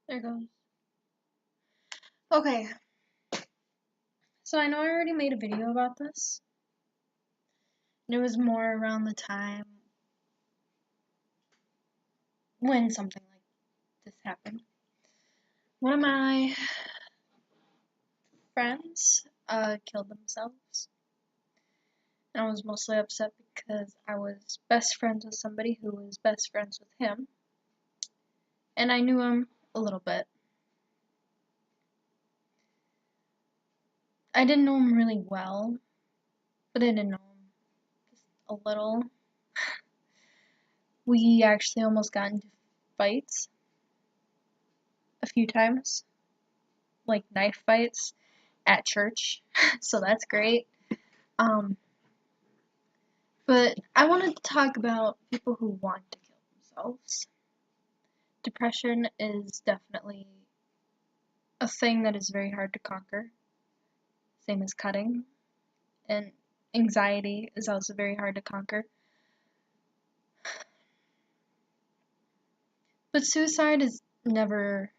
There goes. Okay, so I know I already made a video about this. And it was more around the time when something like this happened. One of my friends killed themselves. And I was mostly upset because I was best friends with somebody who was best friends with him. And I knew him a little bit. I didn't know him really well, but I didn't know him just a little. We actually almost got into fights a few times, like knife fights at church, so that's great. But I wanted to talk about people who want to kill themselves. Depression is definitely a thing that is very hard to conquer, same as cutting, and anxiety is also very hard to conquer. But suicide is never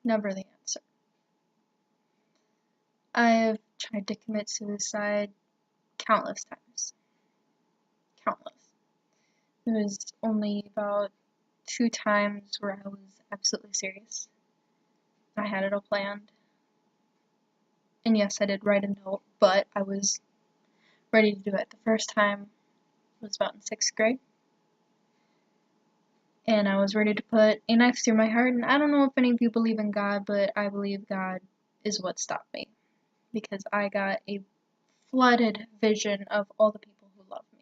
the answer. I've tried to commit suicide countless times. Countless. There was only about 2 times where I was absolutely serious. I had it all planned. And yes, I did write a note, but I was ready to do it. The first time was about in 6th grade. And I was ready to put a knife through my heart. And I don't know if any of you believe in God, but I believe God is what stopped me. Because I got a flooded vision of all the people who love me.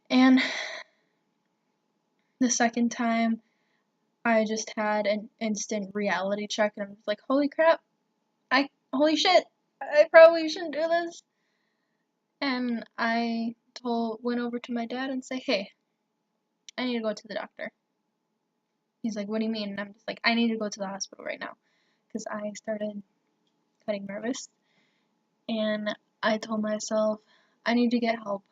And the second time, I just had an instant reality check, and I was like, holy crap, holy shit, I probably shouldn't do this. And I went over to my dad and say, hey, I need to go to the doctor. He's like, what do you mean? And I'm just like, I need to go to the hospital right now. Because I started getting nervous. And I told myself, I need to get help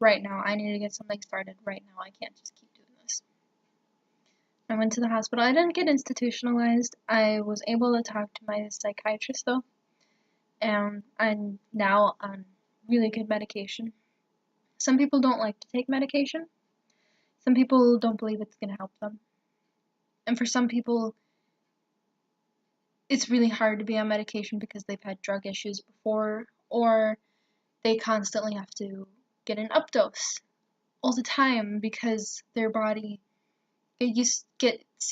right now. I need to get something started right now. I can't just keep doing this. I went to the hospital. I didn't get institutionalized. I was able to talk to my psychiatrist though. And I'm now on really good medication. Some people don't like to take medication. Some people don't believe it's going to help them. And for some people, it's really hard to be on medication because they've had drug issues before, or they constantly have to get an updose all the time because their body gets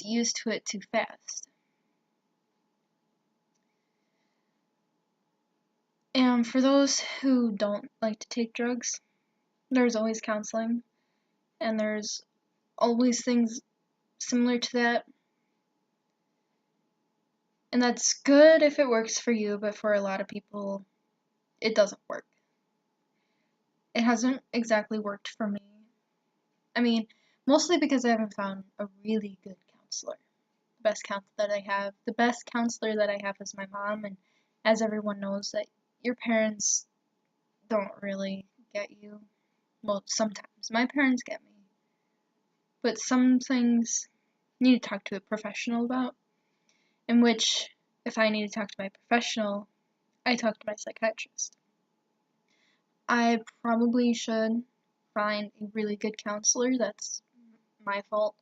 used to it too fast. And for those who don't like to take drugs, there's always counseling, and there's always things similar to that. And that's good if it works for you, but for a lot of people, it doesn't work. It hasn't exactly worked for me. I mean, mostly because I haven't found a really good counselor. The best counselor that I have is my mom, and as everyone knows, that your parents don't really get you. Well, sometimes. My parents get me. But some things you need to talk to a professional about, in which, if I need to talk to my professional, I talk to my psychiatrist. I probably should find a really good counselor. That's my fault.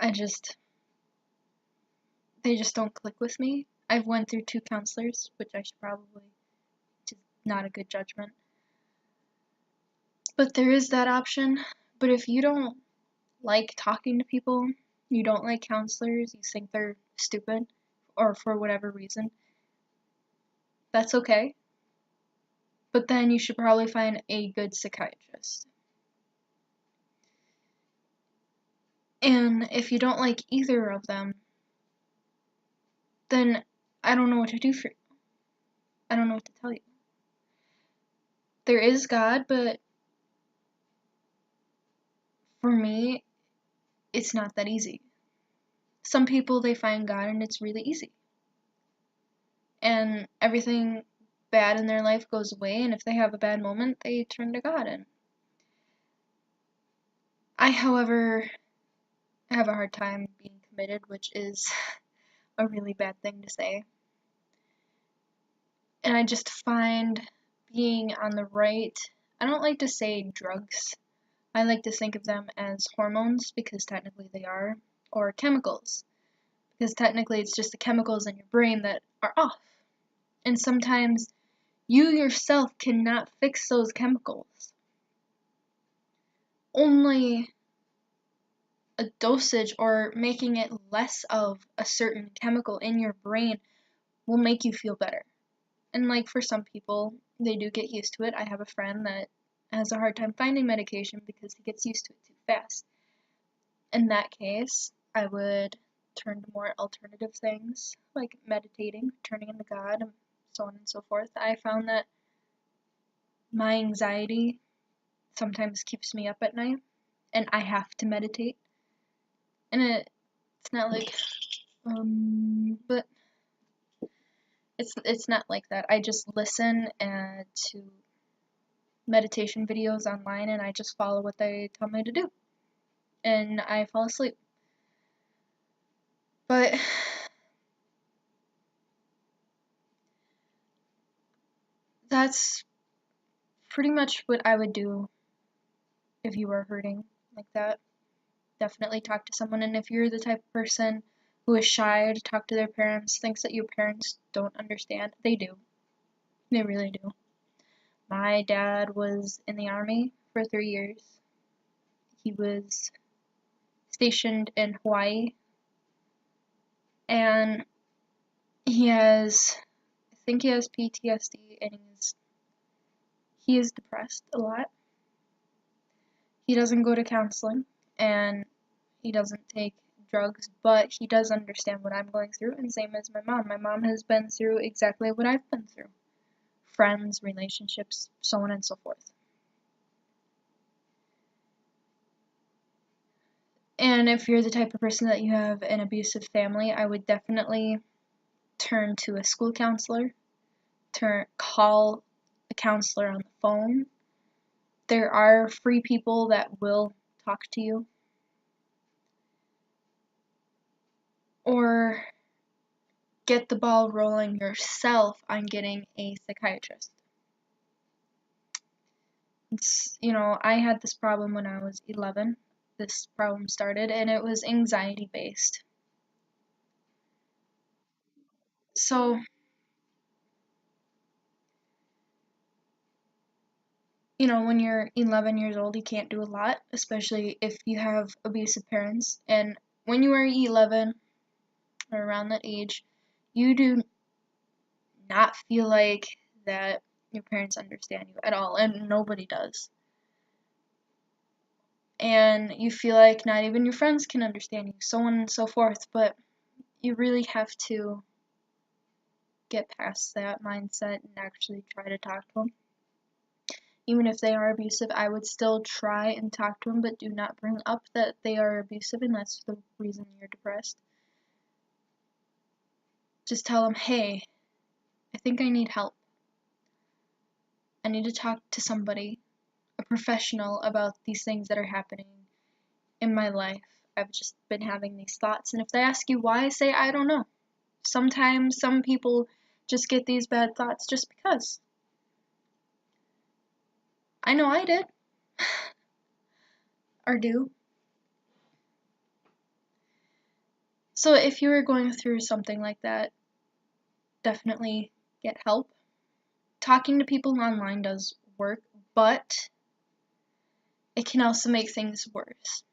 They just don't click with me. I've went through 2 counselors, which I should probably, just not a good judgment. But there is that option. But if you don't like talking to people, you don't like counselors, you think they're stupid, or for whatever reason, that's okay. But then you should probably find a good psychiatrist. And if you don't like either of them, then I don't know what to do for you. I don't know what to tell you. There is God, but for me, it's not that easy. Some people, they find God and it's really easy. And everything bad in their life goes away, and if they have a bad moment, they turn to God. And I, however, I have a hard time being committed, which is a really bad thing to say. And I just find being on the right, I don't like to say drugs. I like to think of them as hormones because technically they are, or chemicals because technically it's just the chemicals in your brain that are off. And sometimes you yourself cannot fix those chemicals. Only a dosage or making it less of a certain chemical in your brain will make you feel better. And like for some people, they do get used to it. I have a friend that has a hard time finding medication because he gets used to it too fast. In that case, I would turn to more alternative things like meditating, turning into God, and so on and so forth. I found that my anxiety sometimes keeps me up at night, and I have to meditate. And it's not like, but it's not like that. I just listen to meditation videos online, and I just follow what they tell me to do, and I fall asleep. But that's pretty much what I would do if you were hurting like that. Definitely talk to someone, and if you're the type of person who is shy to talk to their parents, thinks that your parents don't understand, they do. They really do. My dad was in the army for 3 years. He was stationed in Hawaii, and I think he has PTSD, and he is depressed a lot. He doesn't go to counseling, and he doesn't take drugs, but he does understand what I'm going through, and same as my mom. My mom has been through exactly what I've been through. Friends, relationships, so on and so forth. And if you're the type of person that you have an abusive family, I would definitely turn to a school counselor, call a counselor on the phone. There are free people that will talk to you. Or get the ball rolling yourself on getting a psychiatrist. I had this problem when I was 11. This problem started, and it was anxiety based. So, when you're 11 years old, you can't do a lot, especially if you have abusive parents. And when you are 11 or around that age, you do not feel like that your parents understand you at all, and nobody does. And you feel like not even your friends can understand you, so on and so forth, but you really have to get past that mindset and actually try to talk to them. Even if they are abusive, I would still try and talk to them, but do not bring up that they are abusive and that's the reason you're depressed. Just tell them, hey, I think I need help. I need to talk to somebody, a professional, about these things that are happening in my life. I've just been having these thoughts, and if they ask you why, say, I don't know. Sometimes some people just get these bad thoughts just because. I know I did. Or do. So if you are going through something like that, definitely get help. Talking to people online does work, but it can also make things worse.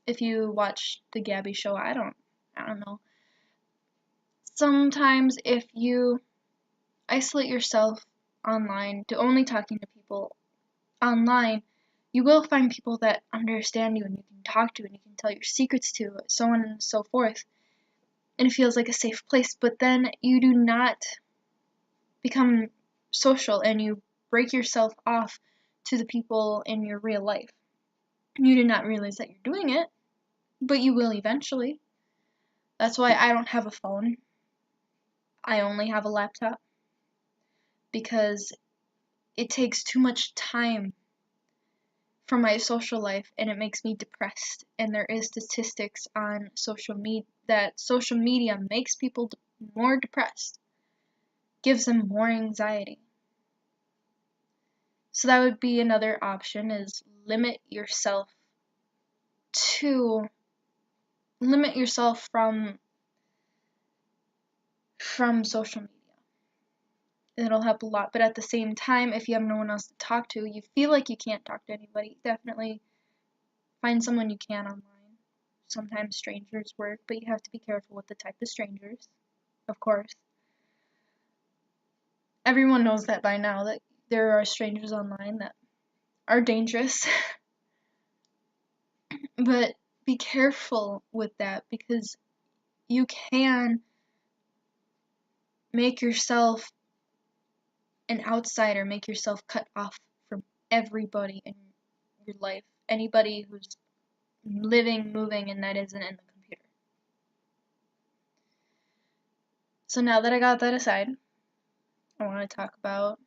If you watch the Gabby show, I don't know. Sometimes if you isolate yourself online to only talking to people online, you will find people that understand you and you can talk to and you can tell your secrets to, so on and so forth. And it feels like a safe place, but then you do not become social and you break yourself off to the people in your real life. You do not realize that you're doing it, but you will eventually. That's why I don't have a phone. I only have a laptop because it takes too much time from my social life, and it makes me depressed. And there is statistics on social media that social media makes people more depressed, gives them more anxiety. So that would be another option, is limit yourself from social media. It'll help a lot, but at the same time, if you have no one else to talk to, you feel like you can't talk to anybody, definitely find someone you can online. Sometimes strangers work, but you have to be careful with the type of strangers, of course. Everyone knows that by now, that there are strangers online that are dangerous. But be careful with that, because you can make yourself an outsider, make yourself cut off from everybody in your life, anybody who's living, moving, and that isn't in the computer. So now that I got that aside, I want to talk about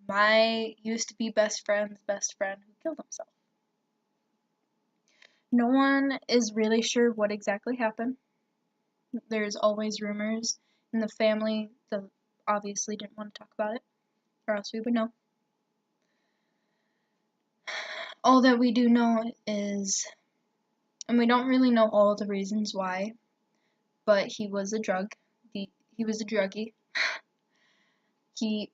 my used to be best friend's best friend who killed himself. No one is really sure what exactly happened. There's always rumors, and the family obviously didn't want to talk about it, or else we would know. All that we do know is, and we don't really know all the reasons why, but he was a druggie. He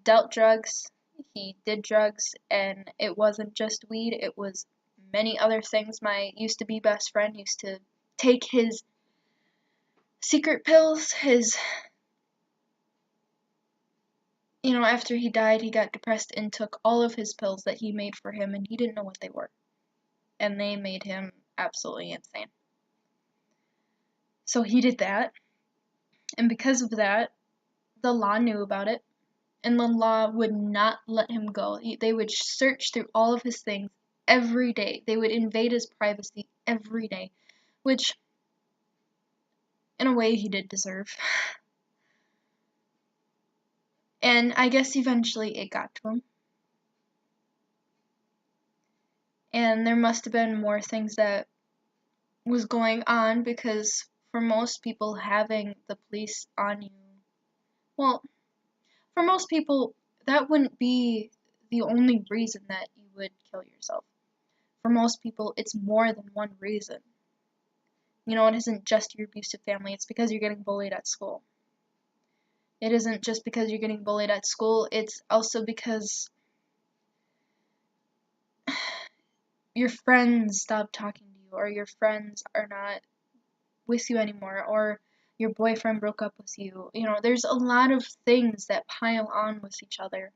dealt drugs, he did drugs, and it wasn't just weed, it was many other things. My used to be best friend used to take his secret pills, after he died, he got depressed and took all of his pills that he made for him, and he didn't know what they were. And they made him absolutely insane. So he did that, and because of that, the law knew about it, and the law would not let him go. They would search through all of his things every day. They would invade his privacy every day, which, in a way, he did deserve. And I guess eventually it got to him. And there must have been more things that was going on, because for most people, having the police on you, well, for most people, that wouldn't be the only reason that you would kill yourself. For most people, it's more than one reason. It isn't just your abusive family, it's because you're getting bullied at school. It isn't just because you're getting bullied at school, it's also because your friends stop talking to you, or your friends are not with you anymore, or your boyfriend broke up with you. There's a lot of things that pile on with each other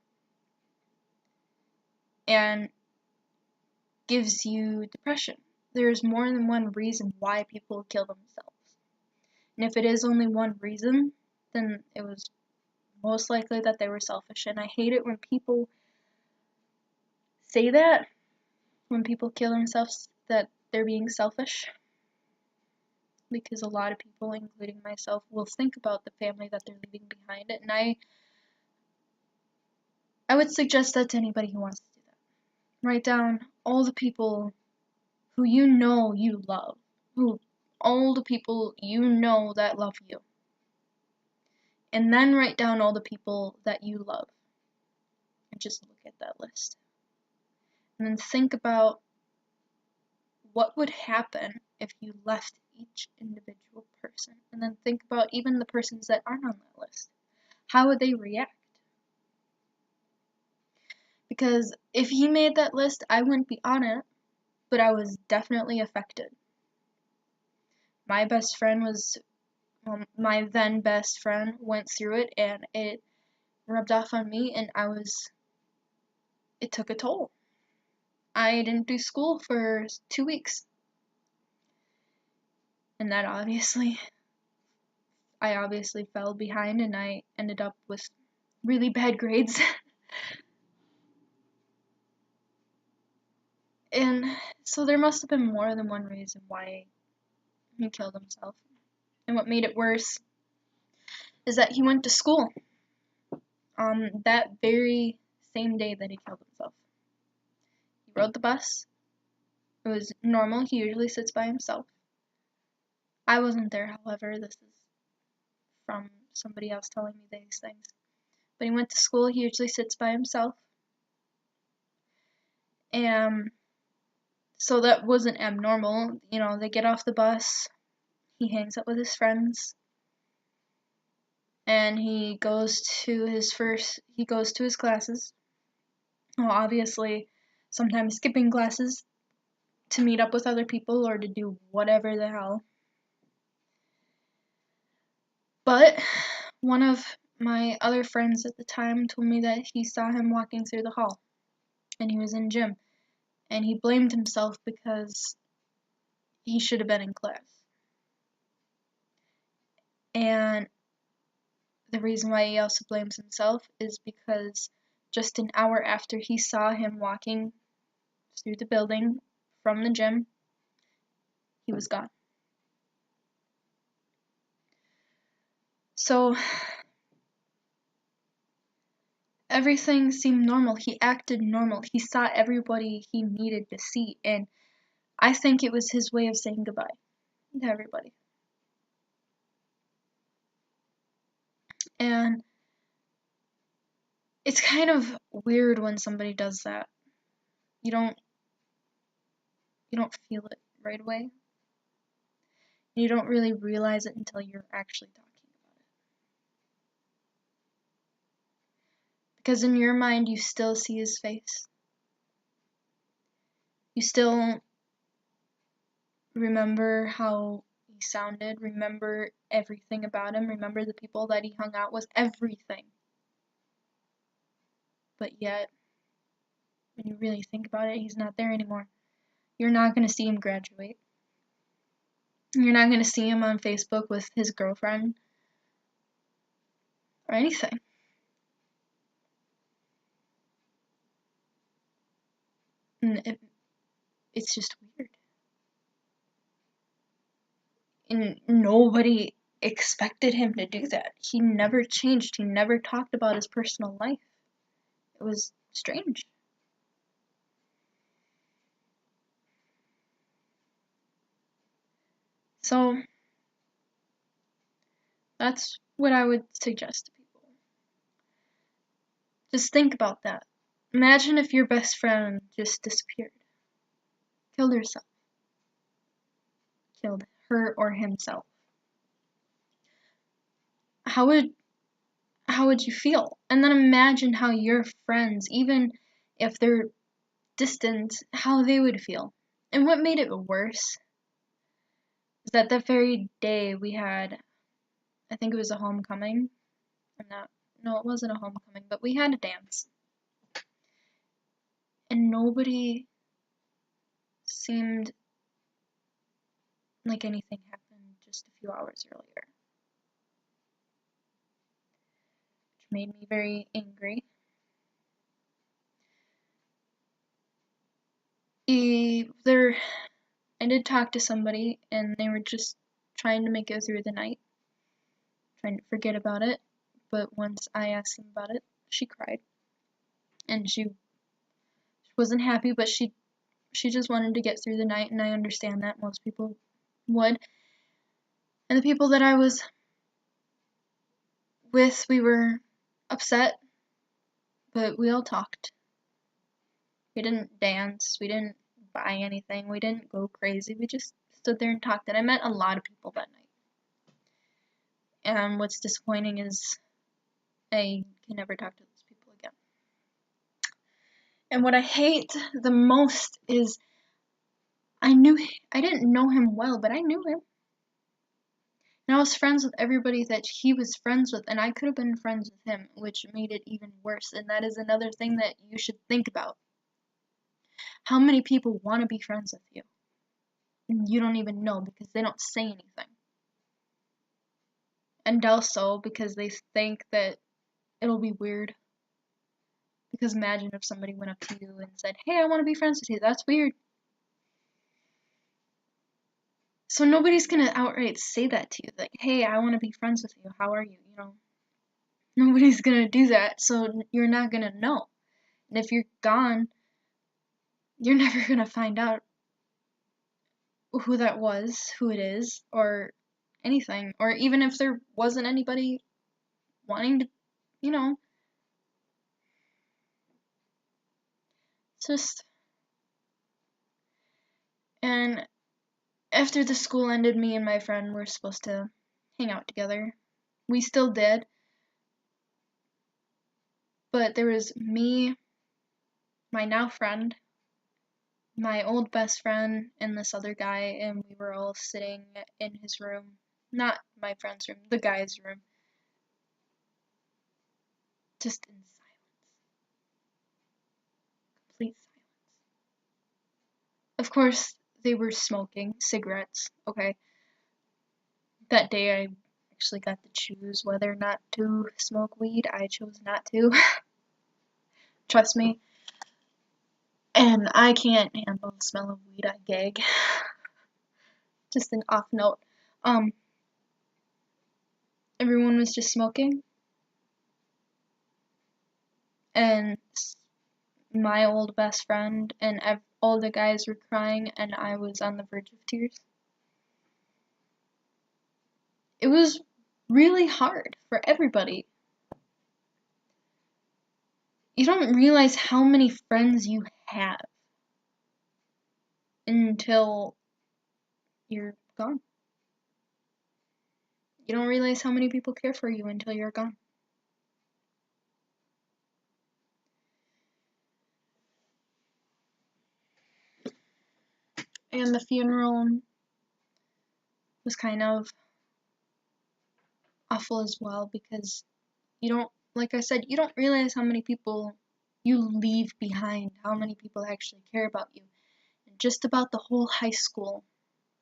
and gives you depression. There's more than one reason why people kill themselves. And if it is only one reason, then it was most likely that they were selfish. And I hate it when people say that, when people kill themselves, that they're being selfish. Because a lot of people, including myself, will think about the family that they're leaving behind. And I would suggest that to anybody who wants to do that. Write down all the people who you love, all the people that love you. And then write down all the people that you love. And just look at that list. And then think about what would happen if you left each individual person. And then think about even the persons that aren't on that list. How would they react? Because if he made that list, I wouldn't be on it, but I was definitely affected. My then best friend went through it, and it rubbed off on me, and it took a toll. I didn't do school for 2 weeks. And that I obviously fell behind, and I ended up with really bad grades. And so there must have been more than one reason why he killed himself. And what made it worse is that he went to school that very same day that he killed himself. rode the bus. It was normal. He usually sits by himself. I wasn't there, however. This is from somebody else telling me these things. But he went to school. He usually sits by himself. And so that wasn't abnormal. You know, they get off the bus. He hangs out with his friends. And he goes to his classes. Well, obviously, sometimes skipping classes to meet up with other people or to do whatever the hell. But one of my other friends at the time told me that he saw him walking through the hall, and he was in gym, and he blamed himself because he should have been in class. And the reason why he also blames himself is because just an hour after he saw him walking through the building from the gym, he was gone. So everything seemed normal. He acted normal. He saw everybody he needed to see, and I think it was his way of saying goodbye to everybody. And it's kind of weird when somebody does that. You don't feel it right away. You don't really realize it until you're actually talking about it. Because in your mind, you still see his face. You still remember how he sounded, remember everything about him, remember the people that he hung out with, everything. But yet, when you really think about it, he's not there anymore. You're not going to see him graduate. You're not going to see him on Facebook with his girlfriend or anything. And it's just weird. And nobody expected him to do that. He never changed. He never talked about his personal life. It was strange. So, that's what I would suggest to people. Just think about that. Imagine if your best friend just disappeared, killed herself, killed her or himself. How would you feel? And then imagine how your friends, even if they're distant, how they would feel. And what made it worse is that very day we had, I think it was a homecoming. No, it wasn't a homecoming, but we had a dance. And nobody seemed like anything happened just a few hours earlier. Which made me very angry. I did talk to somebody, and they were just trying to make it through the night, trying to forget about it. But once I asked them about it, she cried, and she wasn't happy, but she just wanted to get through the night, and I understand that most people would. And the people that I was with, we were upset, but we all talked. We didn't dance, we didn't buy anything, we didn't go crazy, we just stood there and talked, and I met a lot of people that night. And what's disappointing is I can never talk to those people again. And what I hate the most is I didn't know him well, but I knew him. And I was friends with everybody that he was friends with, and I could have been friends with him, which made it even worse. And that is another thing that you should think about. How many people want to be friends with you? And you don't even know because they don't say anything. And also because they think that it'll be weird. Because imagine if somebody went up to you and said, "Hey, I want to be friends with you." That's weird. So nobody's gonna outright say that to you, like, "Hey, I want to be friends with you. How are you?" You know, nobody's gonna do that. So you're not gonna know. And if you're gone, you're never gonna find out who that was, who it is, or anything. Or even if there wasn't anybody wanting to, you know, it's just. And after the school ended, me and my friend were supposed to hang out together. We still did, but there was me, my now friend, my old best friend, and this other guy, and we were all sitting in his room. Not my friend's room, the guy's room. Just in silence. Complete silence. Of course, they were smoking cigarettes, okay? That day I actually got to choose whether or not to smoke weed. I chose not to. Trust me. And I can't handle the smell of weed. I gag. Just an off note. Um, Everyone was just smoking, and my old best friend and all the guys were crying, and I was on the verge of tears. It was really hard for everybody. You don't realize how many friends you have until you're gone. You don't realize how many people care for you until you're gone. And the funeral was kind of awful as well because you don't, like I said, you don't realize how many people you leave behind, how many people actually care about you. And just about the whole high school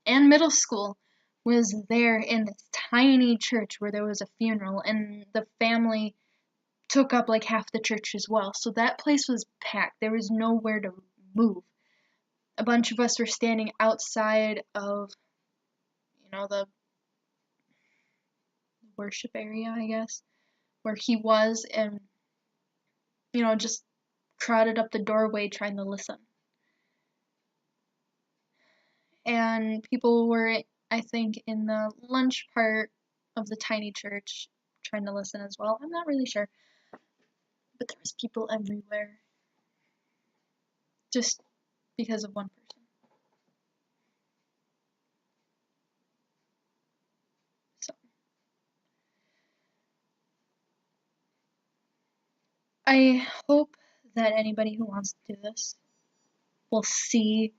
and middle school was there in this tiny church where there was a funeral, and the family took up like half the church as well. So that place was packed. There was nowhere to move. A bunch of us were standing outside of, the worship area, I guess, where he was, and, just crowded up the doorway trying to listen. And people were, I think, in the lunch part of the tiny church trying to listen as well. I'm not really sure. But there was people everywhere. Just because of one person. So I hope that anybody who wants to do this will see,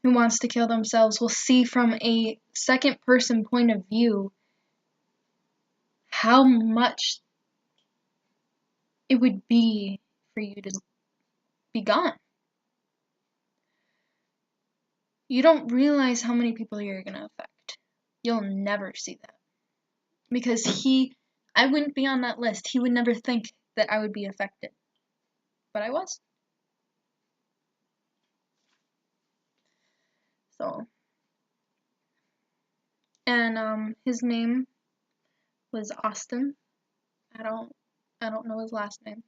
who wants to kill themselves, will see from a second person point of view how much it would be for you to be gone. You don't realize how many people you're going to affect. You'll never see that. Because I wouldn't be on that list. He would never think that I would be affected. But I was. So. And his name was Austin. I don't know his last name.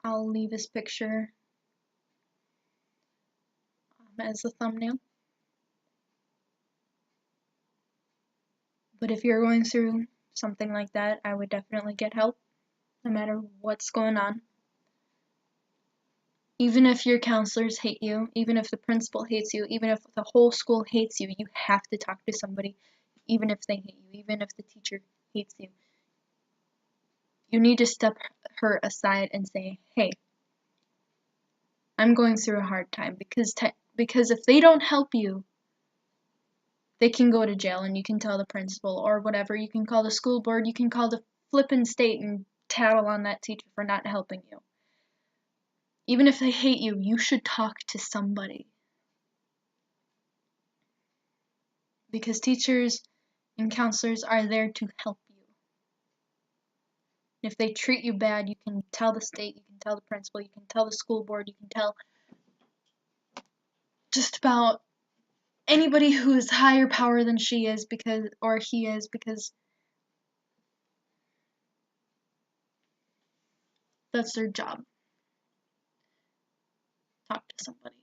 I'll leave his picture as the thumbnail. But if you're going through something like that, I would definitely get help, no matter what's going on. Even if your counselors hate you, even if the principal hates you, even if the whole school hates you, you have to talk to somebody, even if they hate you, even if the teacher hates you. You need to step her aside and say, hey, I'm going through a hard time, because if they don't help you, they can go to jail, and you can tell the principal or whatever. You can call the school board. You can call the flippin' state and tattle on that teacher for not helping you. Even if they hate you, you should talk to somebody. Because teachers and counselors are there to help you. And if they treat you bad, you can tell the state, you can tell the principal, you can tell the school board, you can tell just about anybody who is higher power than she is or he is, because that's their job. talk to somebody.